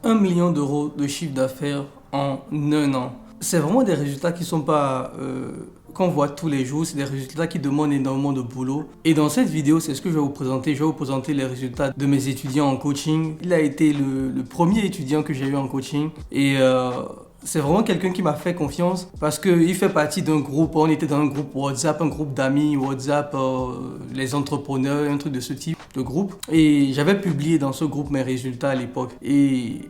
1 million d'euros de chiffre d'affaires en un an. C'est vraiment des résultats qui ne sont pas... qu'on voit tous les jours, c'est des résultats qui demandent énormément de boulot. Et dans cette vidéo, c'est ce que je vais vous présenter. Je vais vous présenter les résultats de mes étudiants en coaching. Il a été le premier étudiant que j'ai eu en coaching. Et c'est vraiment quelqu'un qui m'a fait confiance parce qu'il fait partie d'un groupe. On était dans un groupe WhatsApp, un groupe d'amis WhatsApp, les entrepreneurs, un truc de ce type de groupe. Et j'avais publié dans ce groupe mes résultats à l'époque. Et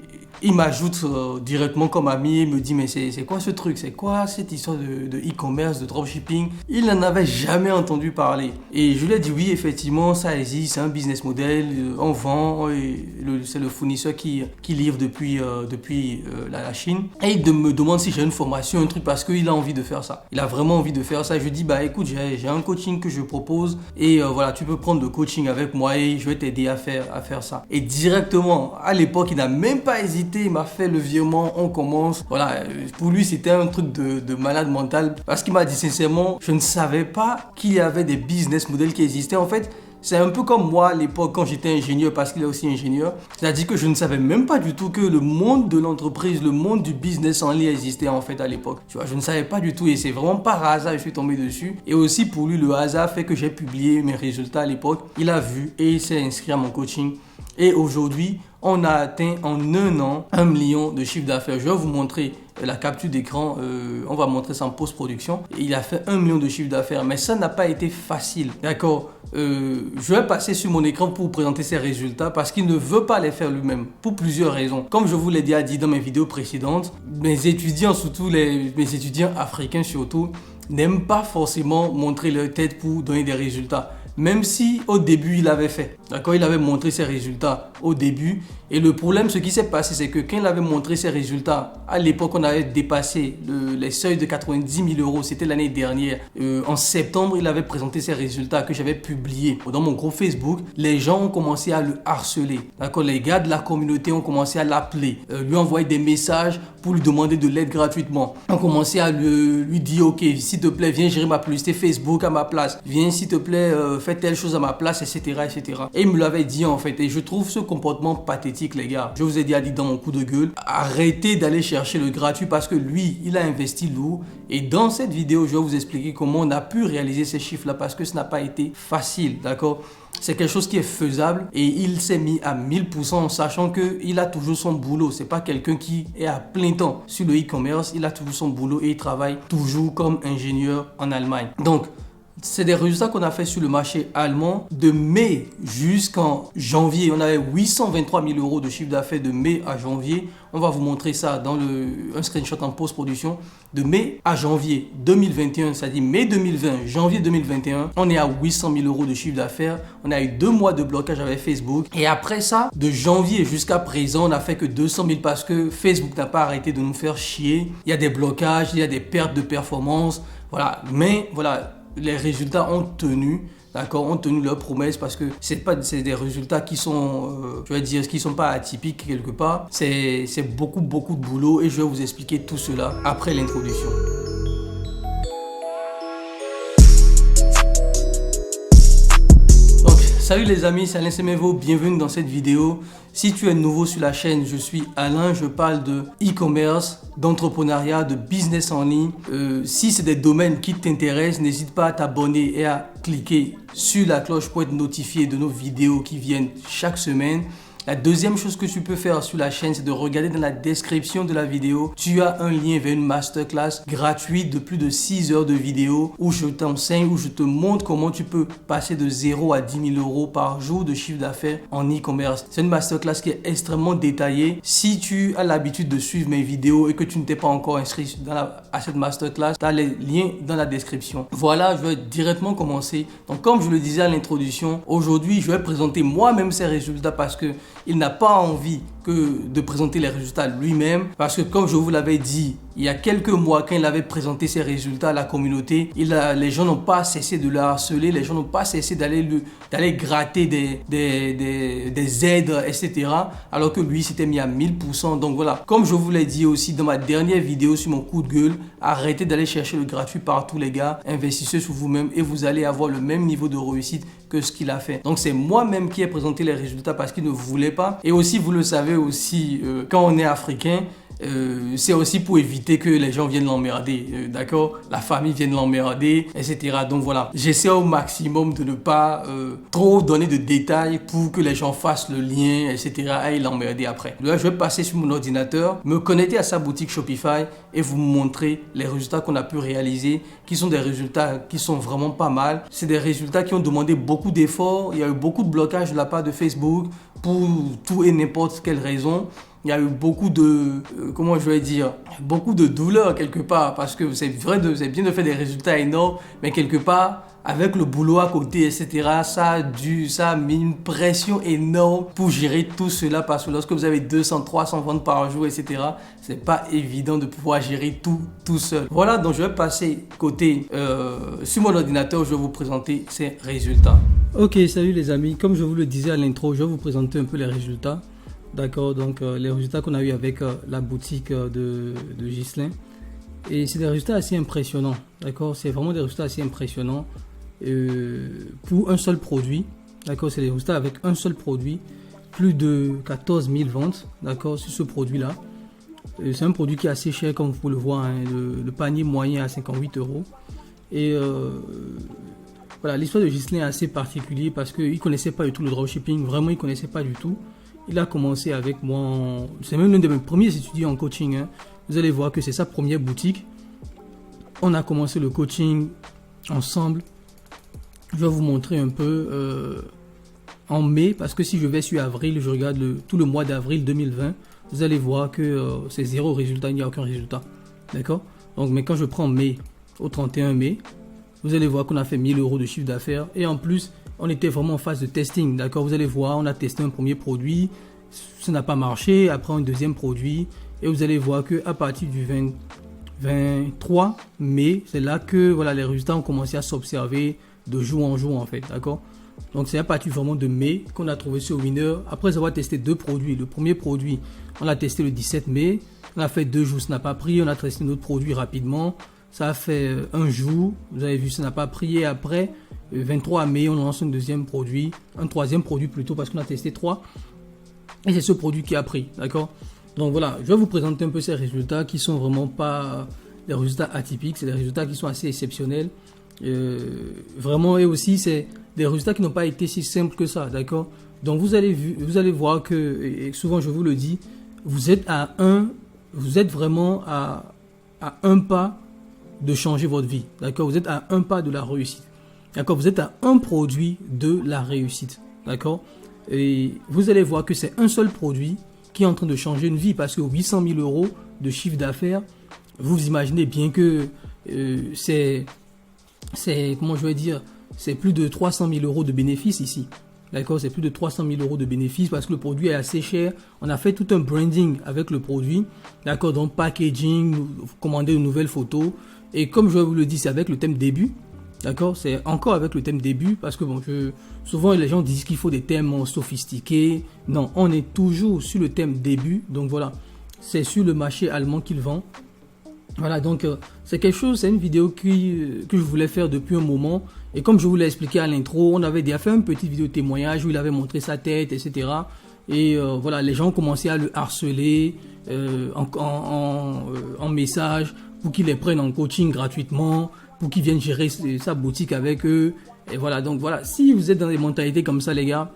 il m'ajoute directement comme ami, il me dit mais c'est quoi ce truc, c'est quoi cette histoire de e-commerce, de dropshipping? Il n'en avait jamais entendu parler. Et je lui ai dit oui, effectivement ça existe, c'est un business model, on vend, c'est le fournisseur qui livre depuis la Chine. Et il me demande si j'ai une formation, un truc, parce qu'il a envie de faire ça. Il a vraiment envie de faire ça. Et je lui dis bah écoute, j'ai un coaching que je propose et voilà, tu peux prendre le coaching avec moi et je vais t'aider à faire ça. Et directement, à l'époque, il n'a même pas hésité. Il m'a fait le virement, on commence. Voilà, pour lui, c'était un truc de malade mental. Parce qu'il m'a dit sincèrement, je ne savais pas qu'il y avait des business models qui existaient. En fait, c'est un peu comme moi à l'époque quand j'étais ingénieur, parce qu'il est aussi ingénieur. C'est-à-dire que je ne savais même pas du tout que le monde de l'entreprise, le monde du business en ligne existait en fait à l'époque. Tu vois, je ne savais pas du tout et c'est vraiment par hasard que je suis tombé dessus. Et aussi pour lui, le hasard fait que j'ai publié mes résultats à l'époque. Il a vu et il s'est inscrit à mon coaching. Et aujourd'hui, on a atteint en un an 1 million de chiffre d'affaires. Je vais vous montrer la capture d'écran. On va montrer ça en post-production. Et il a fait 1 million de chiffre d'affaires. Mais ça n'a pas été facile. D'accord. Je vais passer sur mon écran pour vous présenter ses résultats parce qu'il ne veut pas les faire lui-même pour plusieurs raisons. Comme je vous l'ai déjà dit dans mes vidéos précédentes, mes étudiants, surtout mes étudiants africains surtout, n'aiment pas forcément montrer leur tête pour donner des résultats. Même si au début il avait fait, d'accord, il avait montré ses résultats au début. Et le problème, ce qui s'est passé, c'est que quand il avait montré ses résultats, à l'époque on avait dépassé les seuils de 90 000 euros, c'était l'année dernière. En septembre, il avait présenté ses résultats que j'avais publiés dans mon groupe Facebook. Les gens ont commencé à le harceler, d'accord, les gars de la communauté ont commencé à l'appeler, lui envoyer des messages pour lui demander de l'aide gratuitement. On commençait à lui dire ok, s'il te plaît, viens gérer ma publicité Facebook à ma place, viens s'il te plaît, fais telle chose à ma place, etc., etc. Et il me l'avait dit en fait. Et je trouve ce comportement pathétique, les gars. Je vous ai déjà dit dans mon coup de gueule, arrêtez d'aller chercher le gratuit parce que lui, il a investi lourd. Et dans cette vidéo, je vais vous expliquer comment on a pu réaliser ces chiffres-là parce que ce n'a pas été facile, d'accord? C'est quelque chose qui est faisable et il s'est mis à 1000% en sachant qu'il a toujours son boulot. C'est pas quelqu'un qui est à plein temps sur le e-commerce. Il a toujours son boulot et il travaille toujours comme ingénieur en Allemagne. Donc, c'est des résultats qu'on a fait sur le marché allemand de mai jusqu'en janvier. On avait 823 000 euros de chiffre d'affaires de mai à janvier. On va vous montrer ça dans un screenshot en post-production. De mai à janvier 2021, c'est-à-dire mai 2020, janvier 2021, on est à 800 000 euros de chiffre d'affaires. On a eu 2 mois de blocage avec Facebook. Et après ça, de janvier jusqu'à présent, on n'a fait que 200 000 parce que Facebook n'a pas arrêté de nous faire chier. Il y a des blocages, il y a des pertes de performance. Voilà, mais voilà. Les résultats ont tenu, d'accord, ont tenu leurs promesses parce que c'est des résultats qui sont, je vais dire, qui sont pas atypiques quelque part. C'est beaucoup de boulot et je vais vous expliquer tout cela après l'introduction. Salut les amis, c'est Alain Semevo, bienvenue dans cette vidéo. Si tu es nouveau sur la chaîne, je suis Alain, je parle de e-commerce, d'entrepreneuriat, de business en ligne. Si c'est des domaines qui t'intéressent, n'hésite pas à t'abonner et à cliquer sur la cloche pour être notifié de nos vidéos qui viennent chaque semaine. La deuxième chose que tu peux faire sur la chaîne, c'est de regarder dans la description de la vidéo. Tu as un lien vers une masterclass gratuite de plus de 6 heures de vidéo où je t'enseigne, où je te montre comment tu peux passer de 0 à 10 000 euros par jour de chiffre d'affaires en e-commerce. C'est une masterclass qui est extrêmement détaillée. Si tu as l'habitude de suivre mes vidéos et que tu ne t'es pas encore inscrit à cette masterclass, tu as les liens dans la description. Voilà, je vais directement commencer. Donc, comme je le disais à l'introduction, aujourd'hui, je vais présenter moi-même ces résultats parce que il n'a pas envie de présenter les résultats lui-même parce que comme je vous l'avais dit il y a quelques mois quand il avait présenté ses résultats à la communauté, les gens n'ont pas cessé de le harceler, les gens n'ont pas cessé d'aller gratter des aides, etc. Alors que lui s'était mis à 1000%. Donc voilà, comme je vous l'ai dit aussi dans ma dernière vidéo sur mon coup de gueule, arrêtez d'aller chercher le gratuit partout les gars, investissez sur vous-même et vous allez avoir le même niveau de réussite que ce qu'il a fait. Donc c'est moi-même qui ai présenté les résultats parce qu'il ne voulait pas. Et aussi vous le savez aussi, quand on est africain, c'est aussi pour éviter que les gens viennent l'emmerder, d'accord? La famille vienne l'emmerder, etc. Donc voilà, j'essaie au maximum de ne pas trop donner de détails pour que les gens fassent le lien, etc. et l'emmerder après. Là, je vais passer sur mon ordinateur, me connecter à sa boutique Shopify et vous montrer les résultats qu'on a pu réaliser, qui sont des résultats qui sont vraiment pas mal. C'est des résultats qui ont demandé beaucoup d'efforts. Il y a eu beaucoup de blocages de la part de Facebook pour tout et n'importe quelle raison. Il y a eu beaucoup de, comment je vais dire, beaucoup de douleur quelque part, parce que c'est vrai, c'est bien de faire des résultats énormes, mais quelque part, avec le boulot à côté, etc., ça a mis une pression énorme pour gérer tout cela, parce que lorsque vous avez 200, 300 ventes par jour, etc., c'est pas évident de pouvoir gérer tout seul. Voilà, donc je vais passer côté, sur mon ordinateur, je vais vous présenter ces résultats. Ok, salut les amis, comme je vous le disais à l'intro, je vais vous présenter un peu les résultats. D'accord, donc les résultats qu'on a eu avec la boutique de Ghislain. Et c'est des résultats assez impressionnants. D'accord, c'est vraiment des résultats assez impressionnants pour un seul produit. D'accord, c'est des résultats avec un seul produit. Plus de 14 000 ventes, d'accord, sur ce produit-là. C'est un produit qui est assez cher, comme vous pouvez le voir. Hein, le panier moyen à 58 €. Et voilà, l'histoire de Ghislain est assez particulière parce qu'il ne connaissait pas du tout le dropshipping. Vraiment, il ne connaissait pas du tout. Il a commencé avec moi, c'est même l'un de mes premiers étudiants en coaching. Hein. Vous allez voir que c'est sa première boutique. On a commencé le coaching ensemble. Je vais vous montrer un peu en mai, parce que si je vais sur avril, je regarde tout le mois d'avril 2020, vous allez voir que c'est zéro résultat, il n'y a aucun résultat. D'accord? Donc, mais quand je prends mai, au 31 mai, vous allez voir qu'on a fait 1 000 € de chiffre d'affaires. Et en plus, on était vraiment en phase de testing, d'accord? Vous allez voir, on a testé un premier produit, ça n'a pas marché, après un deuxième produit, et vous allez voir qu'à partir du 23 mai, c'est là que voilà, les résultats ont commencé à s'observer de jour en jour en fait, d'accord? Donc c'est à partir vraiment de mai qu'on a trouvé ce winner, après avoir testé 2 produits. Le premier produit, on l'a testé le 17 mai, on a fait 2 jours, ça n'a pas pris, on a testé un autre produit rapidement, ça a fait un jour, vous avez vu, ça n'a pas pris, et après, le 23 mai, on lance un deuxième produit, un troisième produit plutôt, parce qu'on a testé 3. Et c'est ce produit qui a pris, d'accord? Donc voilà, je vais vous présenter un peu ces résultats qui sont vraiment pas des résultats atypiques, c'est des résultats qui sont assez exceptionnels. Vraiment, et aussi, c'est des résultats qui n'ont pas été si simples que ça, d'accord? Donc vous allez voir que, et souvent je vous le dis, vous êtes vraiment à un pas de changer votre vie, d'accord? Vous êtes à un pas de la réussite. D'accord, vous êtes à un produit de la réussite. D'accord, et vous allez voir que c'est un seul produit qui est en train de changer une vie, parce que 800 000 € de chiffre d'affaires, vous imaginez bien que c'est comment je vais dire, c'est plus de 300 000 € de bénéfices ici. D'accord, c'est plus de 300 000 € de bénéfices parce que le produit est assez cher. On a fait tout un branding avec le produit. D'accord, donc packaging, commander de nouvelles photos. Et comme je vous le dis, c'est avec le thème début. D'accord, c'est encore avec le thème début parce que bon, souvent les gens disent qu'il faut des thèmes sophistiqués. Non, on est toujours sur le thème début. Donc voilà, c'est sur le marché allemand qu'il vend. Voilà, donc c'est quelque chose, c'est une vidéo que je voulais faire depuis un moment. Et comme je vous l'ai expliqué à l'intro, on avait déjà fait une petite vidéo témoignage où il avait montré sa tête, etc. Et voilà, les gens commençaient à le harceler en message pour qu'il les prenne en coaching gratuitement, pour qu'ils viennent gérer sa boutique avec eux. Et voilà, donc voilà, si vous êtes dans des mentalités comme ça, les gars,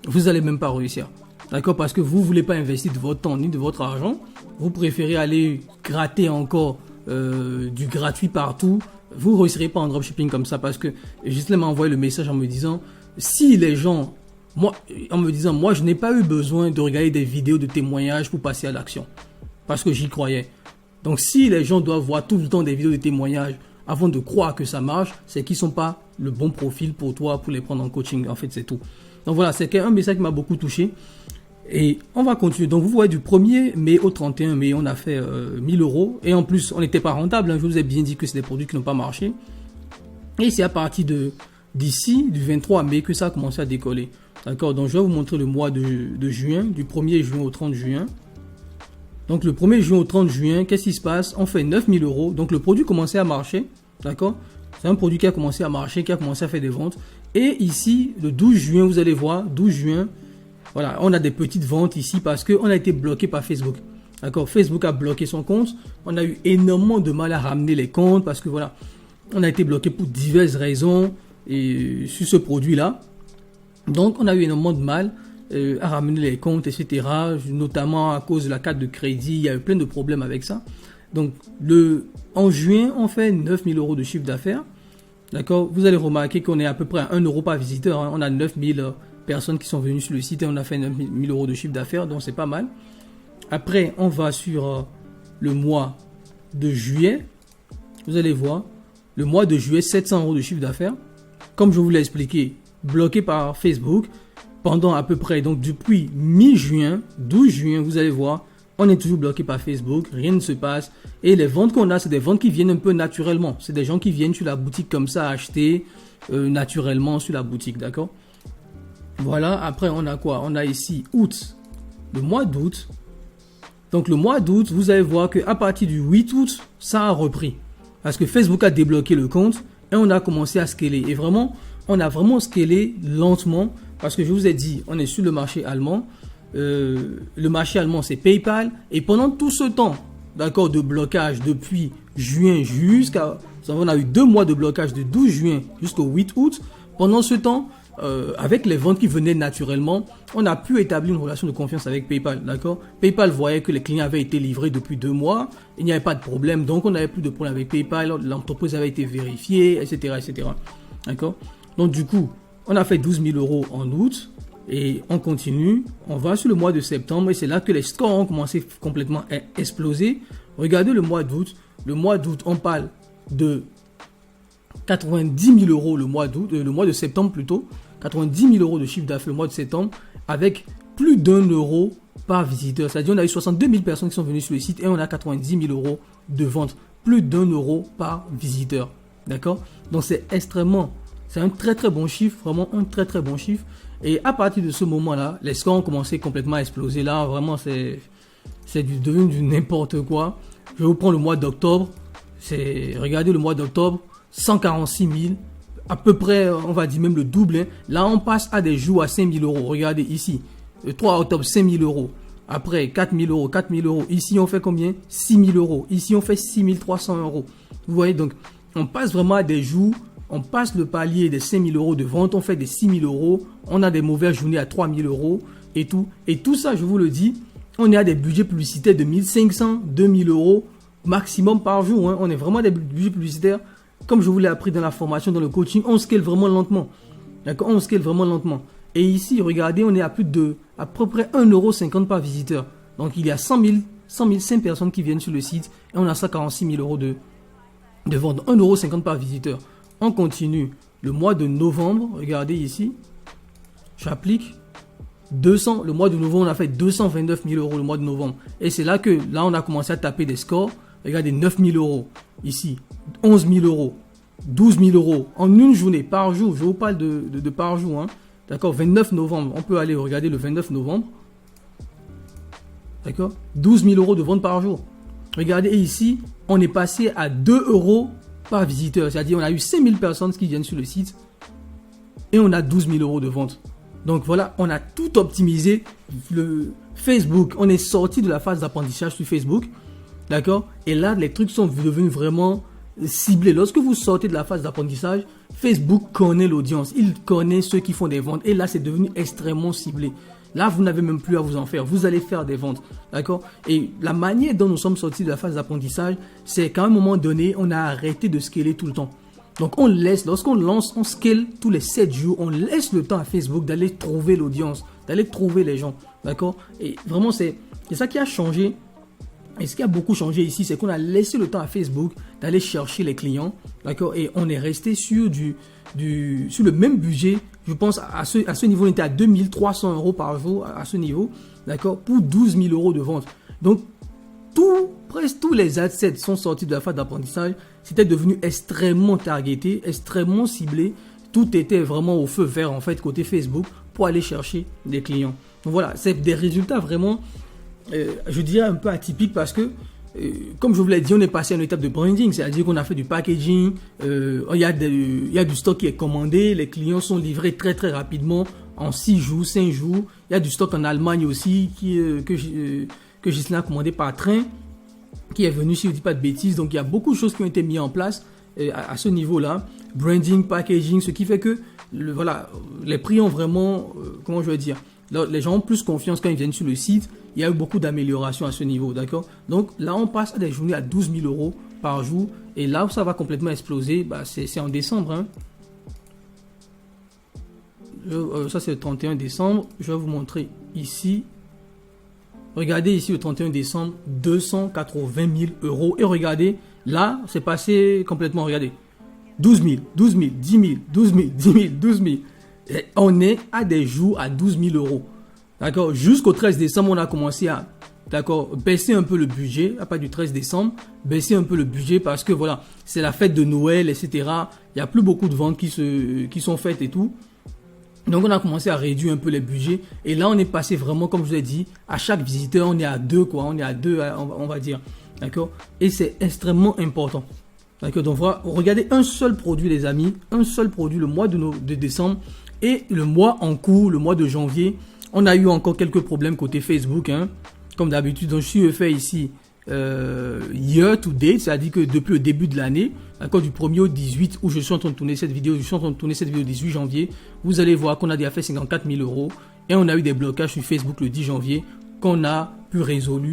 vous n'allez même pas réussir. D'accord, parce que vous ne voulez pas investir de votre temps ni de votre argent. Vous préférez aller gratter encore du gratuit partout. Vous ne réussirez pas en dropshipping comme ça, parce que Ghislain m'a envoyé le message en me disant, si les gens, moi je n'ai pas eu besoin de regarder des vidéos de témoignages pour passer à l'action, parce que j'y croyais. Donc si les gens doivent voir tout le temps des vidéos de témoignages avant de croire que ça marche, c'est qu'ils ne sont pas le bon profil pour toi, pour les prendre en coaching. En fait, c'est tout. Donc voilà, c'est un message qui m'a beaucoup touché. Et on va continuer. Donc vous voyez, du 1er mai au 31 mai, on a fait 1000 €. Et en plus, on n'était pas rentable. Hein. Je vous ai bien dit que c'est des produits qui n'ont pas marché. Et c'est à partir d'ici, du 23 mai, que ça a commencé à décoller. D'accord, donc je vais vous montrer le mois de juin, du 1er juin au 30 juin. Donc le 1er juin au 30 juin, qu'est-ce qui se passe? On fait 9000 €. Donc le produit commençait à marcher. D'accord, c'est un produit qui a commencé à marcher, qui a commencé à faire des ventes. Et ici, le 12 juin, vous allez voir, 12 juin, Voilà, on a des petites ventes ici parce qu'on a été bloqué par Facebook. D'accord, Facebook a bloqué son compte. On a eu énormément de mal à ramener les comptes parce que voilà, on a été bloqué pour diverses raisons et sur ce produit-là. Donc, on a eu énormément de mal à ramener les comptes, etc. Notamment à cause de la carte de crédit. Il y a eu plein de problèmes avec ça. Donc, en juin, on fait 9 000 euros de chiffre d'affaires. D'accord, vous allez remarquer qu'on est à peu près à 1 euro par visiteur. Hein. On a 9 000 personnes qui sont venues sur le site et on a fait 9 000 euros de chiffre d'affaires. Donc, c'est pas mal. Après, on va sur le mois de juillet. Vous allez voir, le mois de juillet, 700 euros de chiffre d'affaires. Comme je vous l'ai expliqué, bloqué par Facebook pendant à peu près, donc depuis mi-juin, 12 juin, vous allez voir, on est toujours bloqué par Facebook, rien ne se passe. Et les ventes qu'on a, c'est des ventes qui viennent un peu naturellement. C'est des gens qui viennent sur la boutique comme ça, acheter naturellement sur la boutique, d'accord? Voilà, après on a quoi? On a ici août, le mois d'août. Donc le mois d'août, vous allez voir qu'à partir du 8 août, ça a repris. Parce que Facebook a débloqué le compte et on a commencé à scaler. Et vraiment, on a vraiment scalé lentement parce que je vous ai dit, on est sur le marché allemand. Le marché allemand, c'est PayPal. Et pendant tout ce temps, d'accord, de blocage depuis juin jusqu'à... On a eu 2 mois de blocage de 12 juin jusqu'au 8 août. Pendant ce temps, avec les ventes qui venaient naturellement, on a pu établir une relation de confiance avec PayPal, d'accord? PayPal voyait que les clients avaient été livrés depuis 2 mois, il n'y avait pas de problème, donc on n'avait plus de problème avec PayPal, l'entreprise avait été vérifiée, etc., etc., d'accord? Donc du coup, on a fait 12 000 euros en août, et on continue, on va sur le mois de septembre, et c'est là que les scores ont commencé complètement à exploser. Regardez le mois d'août, on parle de 90 000 euros le mois de septembre plutôt, 90 000 euros de chiffre d'affaires le mois de septembre, avec plus d'1 euro par visiteur. C'est-à-dire on a eu 62 000 personnes qui sont venues sur le site et on a 90 000 euros de vente, plus d'1 euro par visiteur. D'accord? Donc c'est un très très bon chiffre, vraiment un très très bon chiffre. Et à partir de ce moment-là, les scores ont commencé complètement à exploser. Là, vraiment, c'est devenu du n'importe quoi. Je vais vous prendre le mois d'octobre. Regardez le mois d'octobre, 146 000, à peu près, on va dire même le double. Hein. Là, on passe à des jours à 5 000 euros. Regardez ici, le 3 octobre, 5 000 euros. Après, 4 000 euros, 4 000 euros. Ici, on fait combien? 6 000 euros. Ici, on fait 6 300 euros. Vous voyez, donc, on passe vraiment à des jours. On passe le palier des 5 000 euros de vente. On fait des 6 000 euros. On a des mauvaises journées à 3 000 euros et tout. Et tout ça, je vous le dis, on est à des budgets publicitaires de 1 500, 2 000 euros maximum par jour. Hein. On est vraiment à des budgets publicitaires. Comme je vous l'ai appris dans la formation, dans le coaching, on scale vraiment lentement. D'accord? On scale vraiment lentement. Et ici, regardez, on est à à peu près 1,50 € par visiteur. Donc, il y a 105 personnes qui viennent sur le site et on a 146 000 euros de vente. 1,50 € par visiteur. On continue. Le mois de novembre, regardez ici, j'applique 200. Le mois de novembre, on a fait 229 000 euros le mois de novembre. Et c'est là que, on a commencé à taper des scores. Regardez, 9 000 euros ici, 11 000 euros, 12 000 euros en une journée par jour. Je vous parle de par jour. Hein. D'accord, 29 novembre, on peut aller regarder le 29 novembre. D'accord, 12 000 euros de vente par jour. Regardez ici, on est passé à 2 euros par visiteur. C'est-à-dire, on a eu 5 000 personnes qui viennent sur le site et on a 12 000 euros de vente. Donc voilà, on a tout optimisé. Le Facebook, on est sorti de la phase d'apprentissage sur Facebook. D'accord? Et là, les trucs sont devenus vraiment ciblés. Lorsque vous sortez de la phase d'apprentissage, Facebook connaît l'audience. Il connaît ceux qui font des ventes. Et là, c'est devenu extrêmement ciblé. Là, vous n'avez même plus à vous en faire. Vous allez faire des ventes. D'accord? Et la manière dont nous sommes sortis de la phase d'apprentissage, c'est qu'à un moment donné, on a arrêté de scaler tout le temps. Donc, on laisse, lorsqu'on lance, on scale tous les 7 jours. On laisse le temps à Facebook d'aller trouver l'audience, d'aller trouver les gens. D'accord? Et vraiment, c'est ça qui a changé. Et ce qui a beaucoup changé ici, c'est qu'on a laissé le temps à Facebook d'aller chercher les clients, d'accord? Et on est resté sur sur le même budget. Je pense à ce niveau, on était à 2300 euros par jour à ce niveau, d'accord? Pour 12 000 euros de vente. Donc, presque tous les assets sont sortis de la phase d'apprentissage. C'était devenu extrêmement targeté, extrêmement ciblé. Tout était vraiment au feu vert, en fait, côté Facebook pour aller chercher des clients. Donc voilà, c'est des résultats vraiment... je dirais un peu atypique parce que, comme je vous l'ai dit, on est passé à une étape de branding, c'est-à-dire qu'on a fait du packaging, il y a du stock qui est commandé, les clients sont livrés très très rapidement, en 6 jours, 5 jours. Il y a du stock en Allemagne aussi que Ghislain a commandé par train, qui est venu, si je ne dis pas de bêtises. Donc, il y a beaucoup de choses qui ont été mises en place à ce niveau-là. Branding, packaging, ce qui fait que voilà, les prix ont vraiment, comment je vais dire, les gens ont plus confiance quand ils viennent sur le site. Il y a eu beaucoup d'améliorations à ce niveau, d'accord? Donc là, on passe à des journées à 12 000 € par jour. Et là où ça va complètement exploser, bah, c'est en décembre. Hein. Ça, c'est le 31 décembre. Je vais vous montrer ici. Regardez ici le 31 décembre, 280 000 €. Et regardez, là, c'est passé complètement, regardez. 12 000, 12 000, 10 000, 12 000, 10 000, 12 000. Et on est à des jours à 12 000 €. D'accord? Jusqu'au 13 décembre, on a commencé à baisser un peu le budget. À part du 13 décembre, baisser un peu le budget parce que voilà, c'est la fête de Noël, etc. Il n'y a plus beaucoup de ventes qui sont faites et tout. Donc, on a commencé à réduire un peu les budgets. Et là, on est passé vraiment, comme je vous ai dit, à chaque visiteur, on est à 2, quoi. On est à 2, on va dire. D'accord? Et c'est extrêmement important. D'accord? Donc, voilà, regardez un seul produit, les amis. Un seul produit, le mois de décembre. Et le mois en cours, le mois de janvier, on a eu encore quelques problèmes côté Facebook. Hein, comme d'habitude, donc, je suis fait ici year to date, c'est-à-dire que depuis le début de l'année, d'accord, du 1er au 18, où je suis en train de tourner cette vidéo, le 18 janvier, vous allez voir qu'on a déjà fait 54 000 € et on a eu des blocages sur Facebook le 10 janvier qu'on a pu résoudre,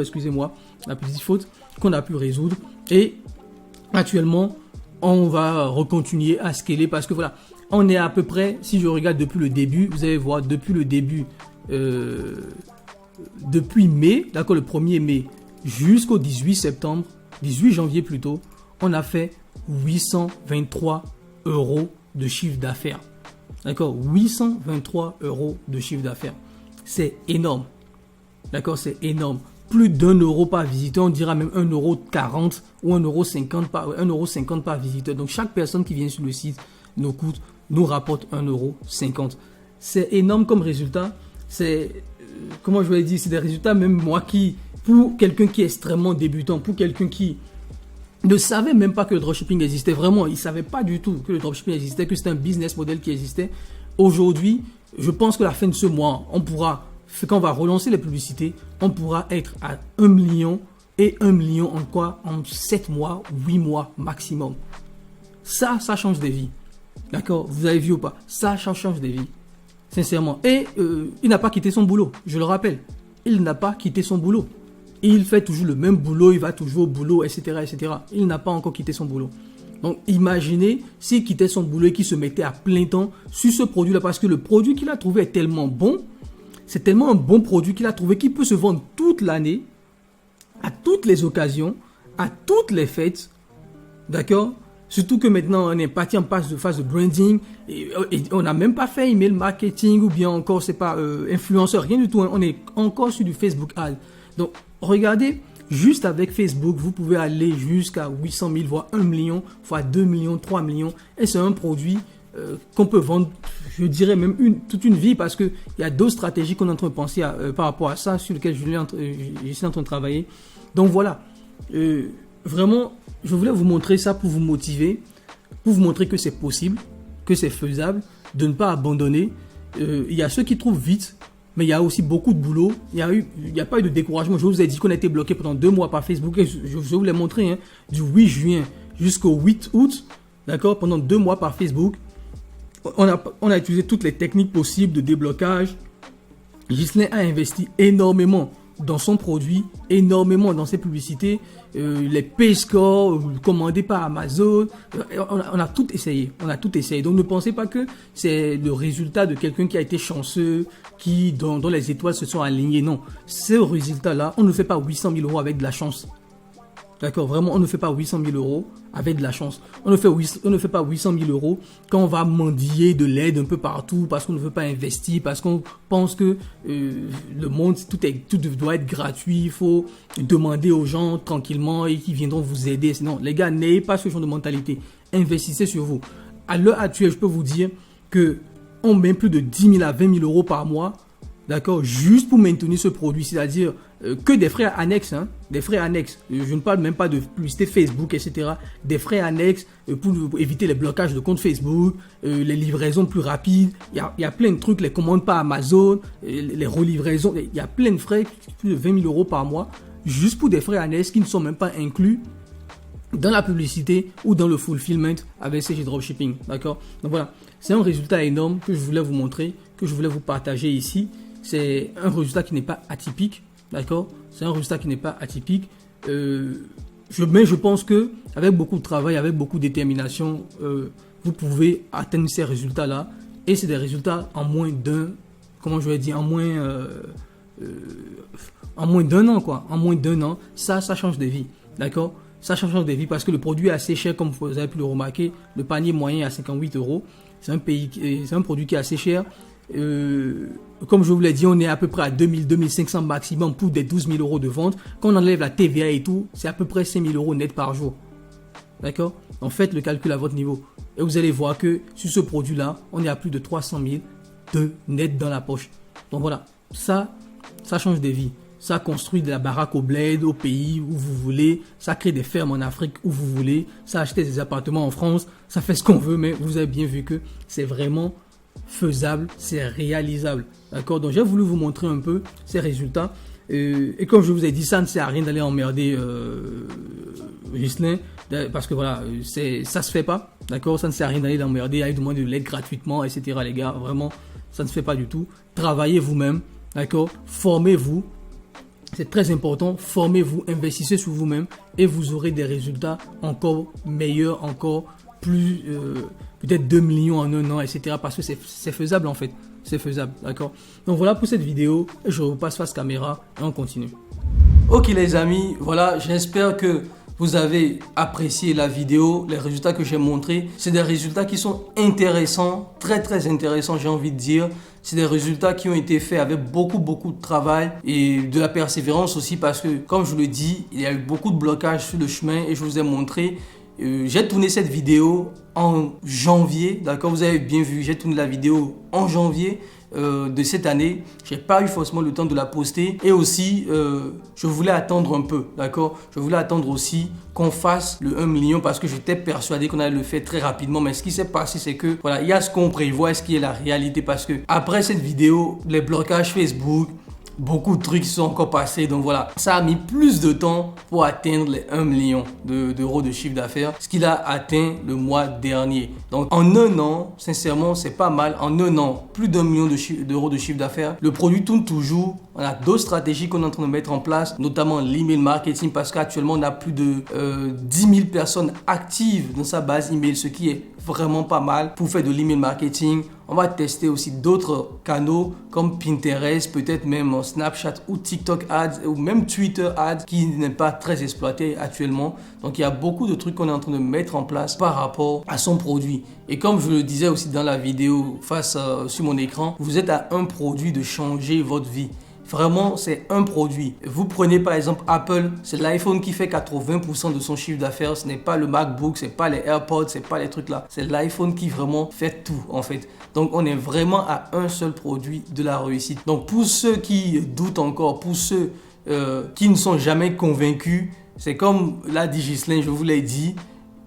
excusez-moi, la petite faute, qu'on a pu résoudre. Et actuellement, on va recontinuer à scaler parce que voilà, on est à peu près, si je regarde depuis le début, vous allez voir, depuis le début, depuis mai, d'accord, le 1er mai jusqu'au 18 septembre, 18 janvier plutôt, on a fait 823 € de chiffre d'affaires. D'accord, 823 € de chiffre d'affaires. C'est énorme. D'accord, c'est énorme. Plus d'1 € par visiteur, on dira même 1,40 € ou 1,50 € par visiteur. Donc, chaque personne qui vient sur le site nous rapporte 1,50 €. C'est énorme comme résultat. C'est, comment je vais dire, c'est des résultats même moi pour quelqu'un qui est extrêmement débutant, pour quelqu'un qui ne savait même pas que le dropshipping existait, vraiment, il ne savait pas du tout que le dropshipping existait, que c'était un business model qui existait. Aujourd'hui, je pense que la fin de ce mois, quand on va relancer les publicités, on pourra être à 1 million et 1 million en quoi? En 7 mois, 8 mois maximum. Ça change des vies. D'accord? Vous avez vu ou pas? Ça change des vies. Sincèrement. Et il n'a pas quitté son boulot, je le rappelle. Il n'a pas quitté son boulot. Il fait toujours le même boulot, il va toujours au boulot, etc., etc. Il n'a pas encore quitté son boulot. Donc, imaginez s'il quittait son boulot et qu'il se mettait à plein temps sur ce produit-là, parce que le produit qu'il a trouvé est tellement bon, c'est tellement un bon produit qu'il a trouvé qu'il peut se vendre toute l'année, à toutes les occasions, à toutes les fêtes. D'accord? Surtout que maintenant, on est parti en phase de branding et on n'a même pas fait email marketing ou bien encore, c'est pas influenceur, rien du tout. Hein. On est encore sur du Facebook Ads. Donc, regardez, juste avec Facebook, vous pouvez aller jusqu'à 800 000, voire 1 million, voire 2 millions, 3 millions. Et c'est un produit qu'on peut vendre, je dirais même toute une vie parce qu'il y a d'autres stratégies qu'on est en train de penser par rapport à ça, sur lesquelles je suis en train de travailler. Donc, voilà. Vraiment, je voulais vous montrer ça pour vous motiver, pour vous montrer que c'est possible, que c'est faisable, de ne pas abandonner. Il y a ceux qui trouvent vite, mais il y a aussi beaucoup de boulot. Il n'y a pas eu de découragement. Je vous ai dit qu'on a été bloqué pendant 2 mois par Facebook. Et je vous l'ai montré, hein, du 8 juin jusqu'au 8 août, d'accord, pendant 2 mois par Facebook. On a utilisé toutes les techniques possibles de déblocage. Ghislain a investi énormément dans son produit, énormément dans ses publicités, les page scores commandés par Amazon, on a tout essayé, donc ne pensez pas que c'est le résultat de quelqu'un qui a été chanceux, dont les étoiles se sont alignées. Non, ce résultat là, on ne fait pas 800 000 € avec de la chance. D'accord, vraiment, on ne fait pas 800 000 € avec de la chance. On ne fait pas 800 000 € quand on va mendier de l'aide un peu partout parce qu'on ne veut pas investir, parce qu'on pense que le monde, tout doit être gratuit. Il faut demander aux gens tranquillement et qu'ils viendront vous aider. Sinon, les gars, n'ayez pas ce genre de mentalité. Investissez sur vous. À l'heure actuelle, je peux vous dire que on met plus de 10 000 à 20 000 € par mois d'accord, juste pour maintenir ce produit, c'est-à-dire que des frais annexes, hein, des frais annexes. Je ne parle même pas de publicité Facebook, etc. Des frais annexes pour éviter les blocages de compte Facebook, les livraisons plus rapides. Il y a plein de trucs, les commandes par Amazon, les relivraisons. Il y a plein de frais, plus de 20 000 € par mois, juste pour des frais annexes qui ne sont même pas inclus dans la publicité ou dans le fulfillment avec CG Dropshipping, d'accord? Donc voilà, c'est un résultat énorme que je voulais vous montrer, que je voulais vous partager ici. C'est un résultat qui n'est pas atypique, d'accord? C'est un résultat qui n'est pas atypique. Mais je pense que avec beaucoup de travail, avec beaucoup de détermination, vous pouvez atteindre ces résultats-là. Et c'est des résultats en moins d'un, comment je vais dire, en moins d'un an, quoi. En moins d'un an, ça change de vie, d'accord? Ça change des vies parce que le produit est assez cher, comme vous avez pu le remarquer. Le panier moyen est à 58 €. C'est un produit qui est assez cher. Comme je vous l'ai dit, on est à peu près à 2 500 maximum pour des 12 000 € de vente. Quand on enlève la TVA et tout, c'est à peu près 5 000 € net par jour. D'accord? En fait, le calcul à votre niveau. Et vous allez voir que sur ce produit-là, on est à plus de 300 000 de net dans la poche. Donc voilà, ça change des vies. Ça construit de la baraque au bled, au pays où vous voulez. Ça crée des fermes en Afrique où vous voulez. Ça achète des appartements en France. Ça fait ce qu'on veut, mais vous avez bien vu que c'est vraiment faisable, c'est réalisable. D'accord? Donc j'ai voulu vous montrer un peu ces résultats. Et comme je vous ai dit, ça ne sert à rien d'aller emmerder Ghislain. Parce que voilà, ça se fait pas. D'accord? Ça ne sert à rien d'aller l'emmerder, aller demander de l'aide gratuitement, etc. Les gars, vraiment, ça ne se fait pas du tout. Travaillez vous-même. D'accord? Formez-vous. C'est très important, formez-vous, investissez sur vous-même et vous aurez des résultats encore meilleurs, encore plus, peut-être 2 millions en un an, etc. Parce que c'est faisable en fait, c'est faisable, d'accord? Donc voilà pour cette vidéo, je repasse face caméra et on continue. Ok les amis, voilà, j'espère que vous avez apprécié la vidéo, les résultats que j'ai montrés. C'est des résultats qui sont intéressants, très intéressants, j'ai envie de dire. C'est des résultats qui ont été faits avec beaucoup de travail et de la persévérance aussi parce que, comme je le dis, il y a eu beaucoup de blocages sur le chemin et je vous ai montré. J'ai tourné cette vidéo en janvier, d'accord? Vous avez bien vu, j'ai tourné la vidéo en janvier de cette année. J'ai pas eu forcément le temps de la poster et aussi je voulais attendre un peu, d'accord? Je voulais attendre aussi qu'on fasse le 1 million parce que j'étais persuadé qu'on allait le faire très rapidement, mais ce qui s'est passé c'est que voilà, il y a ce qu'on prévoit et ce qui est la réalité parce que après cette vidéo, les blocages Facebook, beaucoup de trucs sont encore passés, donc voilà, ça a mis plus de temps pour atteindre les 1 million d'euros de chiffre d'affaires, ce qu'il a atteint le mois dernier. Donc en un an, sincèrement, c'est pas mal. En un an, plus d'1 million d'euros de chiffre d'affaires. Le produit tourne toujours. On a d'autres stratégies qu'on est en train de mettre en place, notamment l'email marketing, parce qu'actuellement, on a plus de 10 000 personnes actives dans sa base email, ce qui est vraiment pas mal pour faire de l'email marketing. On va tester aussi d'autres canaux comme Pinterest, peut-être même Snapchat ou TikTok Ads ou même Twitter Ads qui n'est pas très exploité actuellement. Donc il y a beaucoup de trucs qu'on est en train de mettre en place par rapport à son produit. Et comme je le disais aussi dans la vidéo sur mon écran, vous êtes à un produit de changer votre vie. Vraiment, c'est un produit. Vous prenez par exemple Apple, c'est l'iPhone qui fait 80% de son chiffre d'affaires. Ce n'est pas le MacBook, c'est pas les AirPods, c'est pas les trucs là. C'est l'iPhone qui vraiment fait tout en fait. Donc, on est vraiment à un seul produit de la réussite. Donc, pour ceux qui doutent encore, pour ceux qui ne sont jamais convaincus, c'est comme l'a dit Ghislain, je vous l'ai dit.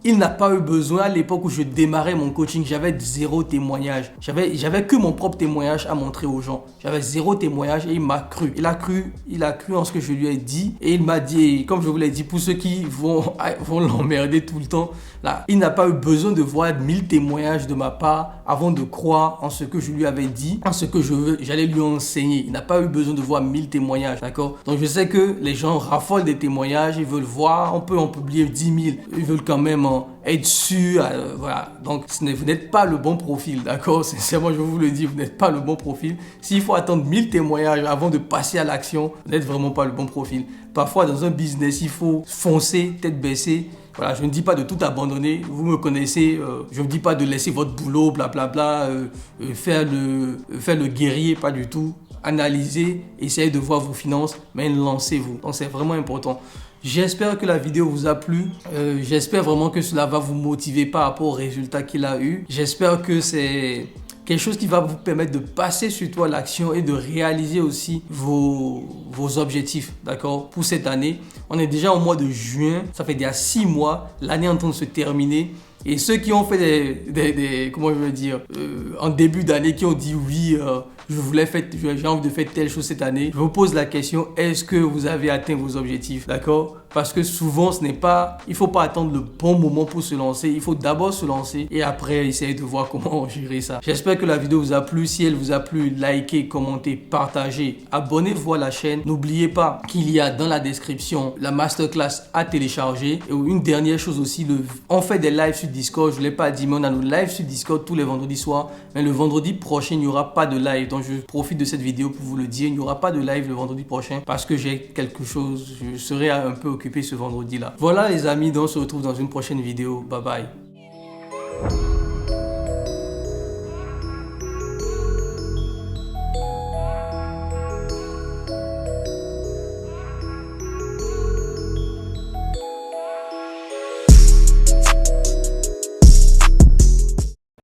Il n'a pas eu besoin, à l'époque où je démarrais mon coaching, j'avais 0 témoignage. J'avais que mon propre témoignage à montrer aux gens. J'avais 0 témoignage et il m'a cru. Il a cru en ce que je lui ai dit. Et il m'a dit, comme je vous l'ai dit, pour ceux qui vont l'emmerder tout le temps, là, il n'a pas eu besoin de voir 1000 témoignages de ma part avant de croire en ce que je lui avais dit, en ce que j'allais lui enseigner. Il n'a pas eu besoin de voir 1000 témoignages, d'accord? Donc je sais que les gens raffolent des témoignages, ils veulent voir, on peut en publier 10 000. Ils veulent quand même être sûr, voilà. Donc vous n'êtes pas le bon profil, d'accord? Sincèrement, je vous le dis, vous n'êtes pas le bon profil. S'il faut attendre 1000 témoignages avant de passer à l'action, vous n'êtes vraiment pas le bon profil. Parfois, dans un business, il faut foncer, tête baissée. Voilà, je ne dis pas de tout abandonner, vous me connaissez, je ne dis pas de laisser votre boulot, blablabla, faire le guerrier, pas du tout. Analysez, essayez de voir vos finances, mais lancez-vous. Donc c'est vraiment important. J'espère que la vidéo vous a plu. J'espère vraiment que cela va vous motiver par rapport aux résultats qu'il a eu. J'espère que quelque chose qui va vous permettre de passer sur toi l'action et de réaliser aussi vos objectifs, d'accord, pour cette année. On est déjà au mois de juin, ça fait déjà 6 mois, l'année est en train de se terminer. Et ceux qui ont fait comment je veux dire, en début d'année, qui ont dit oui, j'ai envie de faire telle chose cette année, je vous pose la question, est-ce que vous avez atteint vos objectifs, d'accord? Parce que souvent, il faut pas attendre le bon moment pour se lancer. Il faut d'abord se lancer et après essayer de voir comment gérer ça. J'espère que la vidéo vous a plu. Si elle vous a plu, likez, commentez, partagez, abonnez-vous à la chaîne. N'oubliez pas qu'il y a dans la description la masterclass à télécharger. Et une dernière chose aussi, on fait des lives sur Discord. Je ne l'ai pas dit, mais on a nos lives sur Discord tous les vendredis soirs. Mais le vendredi prochain, il n'y aura pas de live. Donc, je profite de cette vidéo pour vous le dire. Il n'y aura pas de live le vendredi prochain parce que j'ai quelque chose. Je serai un peu occupé ce vendredi là. Voilà les amis, donc on se retrouve dans une prochaine vidéo. Bye bye.